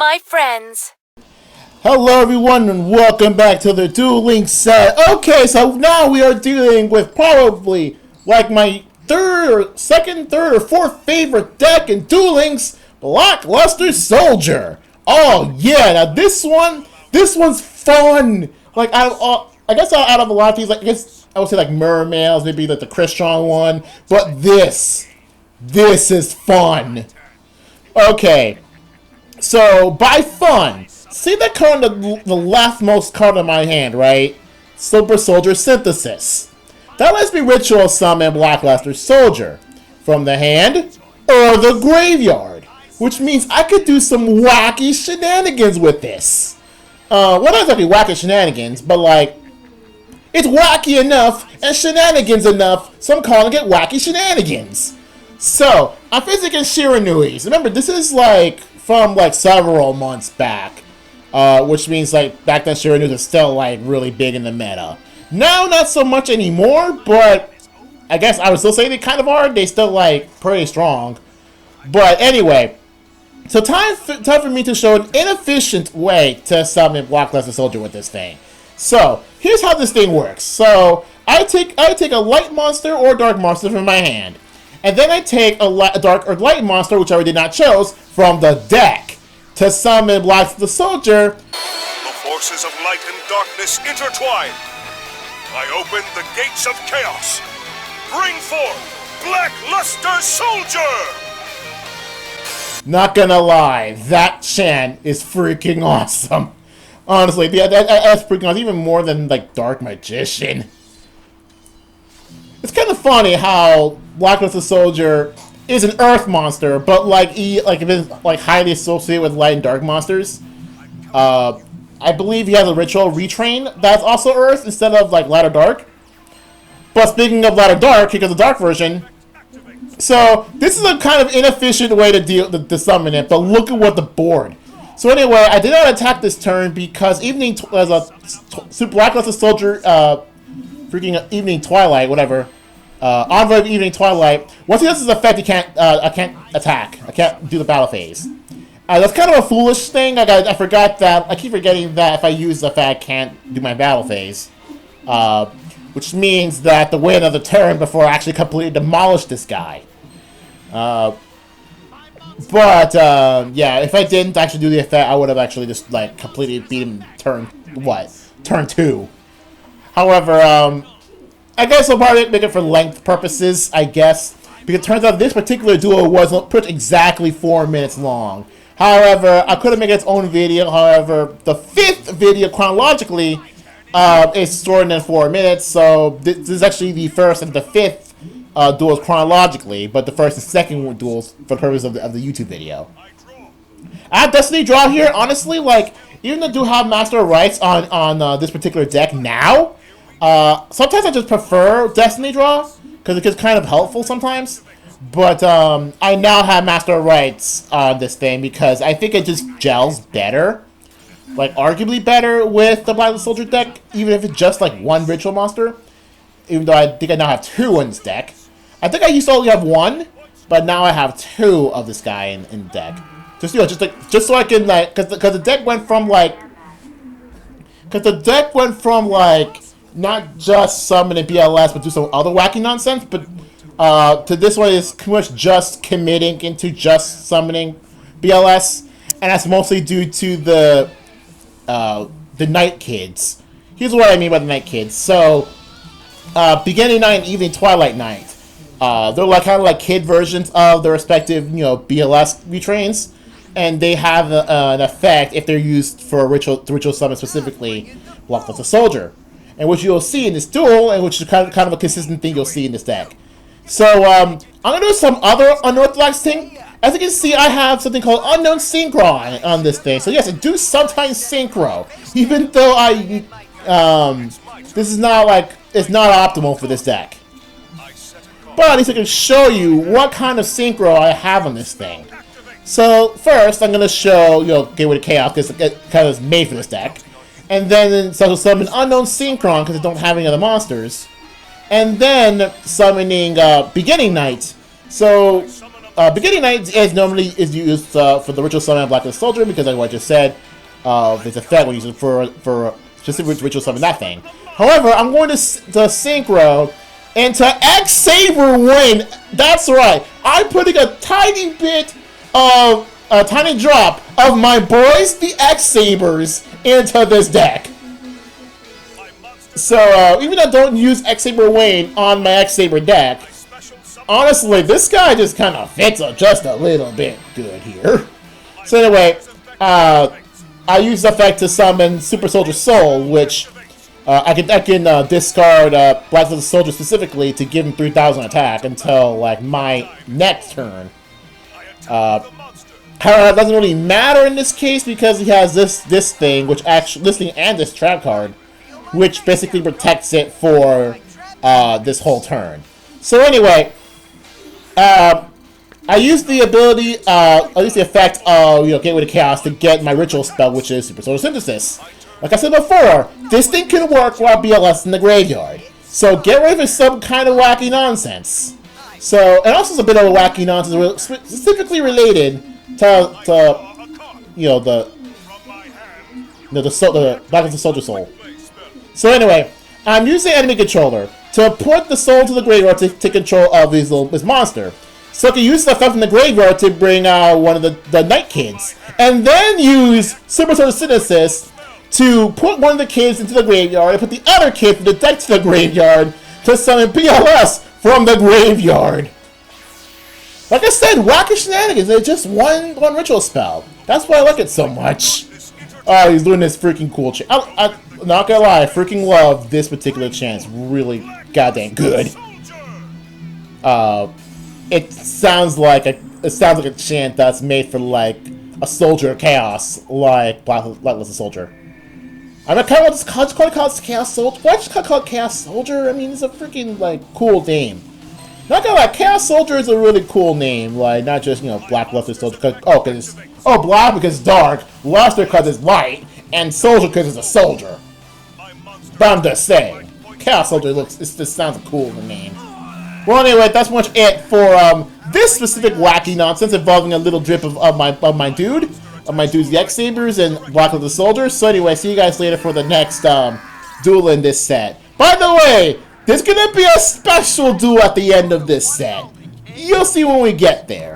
my friends. Hello everyone and welcome back to the Dueling set. Okay, so now we are dealing with probably like my second, third, or fourth favorite deck in Dueling's Blockluster Soldier. Oh yeah, now this one's fun. Like I guess out of a lot of these, like I guess I would say like Mermails, maybe like the Christian one, but this is fun. Okay, so by fun, see that card on the leftmost card in my hand, right? Super Soldier Synthesis. That lets me ritual summon Blockluster Soldier from the hand or the graveyard, which means I could do some wacky shenanigans with this. Well, not exactly wacky shenanigans, but like, it's wacky enough and shenanigans enough, so I'm calling it wacky shenanigans. So, I'm facing Shiranuis. Remember, this is like from like several months back, which means like back then Shiranuis was still like really big in the meta. Now, not so much anymore, but I guess I would still say they kind of are. They still like pretty strong. But anyway, so time for me to show an inefficient way to summon Blockluster Soldier with this thing. So here's how this thing works. So I take a light monster or dark monster from my hand. And then I take a dark or light monster, which I already did not choose, from the deck to summon Blockluster Soldier. The forces of light and darkness intertwine. I open the gates of chaos. Bring forth Blockluster Soldier! Not gonna lie, that chant is freaking awesome. Honestly, that's freaking awesome, even more than like Dark Magician. It's kind of funny how Blockluster Soldier is an Earth monster, but like if it's like highly associated with Light and Dark monsters. I believe he has a ritual retrain that's also Earth instead of like Light or Dark. But speaking of Light or Dark, he got the Dark version. So this is a kind of inefficient way to summon it, but look at what the board. So anyway, I did not attack this turn because as a Super Blockluster Soldier, freaking Evening Twilight, whatever, Envoy of Evening Twilight. Once he does his effect, I can't attack. I can't do the battle phase. That's kind of a foolish thing. I forgot that. I keep forgetting that if I use the effect, I can't do my battle phase. Which means that to wait another turn before I actually completely demolish this guy. Yeah, if I didn't actually do the effect, I would have actually just like completely beat him turn 2. However, I guess I'll probably make it for length purposes, I guess, because it turns out this particular duel wasn't put exactly 4 minutes long. However, I could have made its own video. However, the 5th video chronologically is shorter than 4 minutes, so this is actually the first and the 5th duels chronologically, but the first and second duels for the purpose of the YouTube video. I have Destiny Draw here. Honestly, like, even though I do have Master of Rights on this particular deck now, sometimes I just prefer Destiny Draw because it gets kind of helpful sometimes. But I now have Master of Rights on this thing because I think it just gels better. Like, arguably better with the Blockluster Soldier deck, even if it's just like one ritual monster. Even though I think I now have 2 in this deck. I think I used to only have 1, but now I have 2 of this guy in the deck. Just just so I can like, because the deck went from like, not just summoning BLS, but do some other wacky nonsense. But to this one is pretty much just committing into just summoning BLS, and that's mostly due to the Night Kids. Here's what I mean by the Night Kids. So, Beginning Night and Evening Twilight Night. They're like kind of like kid versions of the respective, BLS retrains, and they have an effect if they're used for a ritual summon, specifically Blockluster Soldier, and which you'll see in this duel, and which is kind of a consistent thing you'll see in this deck. So I'm gonna do some other unorthodox thing. As you can see, I have something called Unknown Synchro on this thing. So yes, I do sometimes synchro, even though this is not like, it's not optimal for this deck. But at least I can show you what kind of synchro I have on this thing. So first, I'm gonna show Gateway to Chaos because it kind of is made for this deck, and then so summon Unknown Synchron because I don't have any other monsters, and then summoning Beginning Night. So beginning night is normally used for the ritual summon of Black Soldier because, like what I just said, this effect we use it for specific ritual summon that thing. However, I'm going to synchro into X Saber Win. That's right. I'm putting a tiny bit of a tiny drop of my boys, the X Sabers, into this deck. So even though I don't use X Saber Wayne on my X Saber deck, honestly, this guy just kind of fits just a little bit good here. So anyway, I use the effect to summon Super Soldier Soul, which I can discard Black Soldier specifically to give him 3,000 attack until like my next turn. However, it doesn't really matter in this case because he has this thing, which actually this thing and this trap card, which basically protects it for this whole turn. So anyway, I use the ability, I use the effect of Gateway to Chaos to get my ritual spell, which is Super Solar Synthesis. Like I said before, this thing can work while BLS in the graveyard. So get rid of some kind of wacky nonsense. So, and also it's a bit of a wacky nonsense specifically related to the Black of the Soldier Soul. So anyway, I'm using enemy controller to put the soul to the graveyard to take control of this monster. So I can use the effect from the graveyard to bring out one of the Night Kids, and then use Super Solar Synthesis to put one of the kids into the graveyard and put the other kid from the deck to the graveyard to summon PLS from the graveyard. Like I said, wacky shenanigans. It's just one ritual spell. That's why I like it so much. Oh, he's doing this freaking cool chant. I'm not gonna lie, I freaking love this particular chant. It's really goddamn good. It sounds like a chant that's made for like a soldier of chaos, like Blacklist Soldier. I mean, kind of just call it Chaos Soldier. Why just call it Chaos Soldier? I mean, it's a freaking like cool name. Not gonna lie, Chaos Soldier is a really cool name. Like not just Black Luster Soldier. Black because it's dark, Luster because it's light, and Soldier because it's a soldier. But I'm just saying, Chaos Soldier this sounds cool in the name. Well, anyway, that's pretty much it for this specific wacky nonsense involving a little drip of my dudes, the X Sabers and Black of the Soldiers. So anyway, see you guys later for the next duel in this set. By the way, there's gonna be a special duel at the end of this set. You'll see when we get there.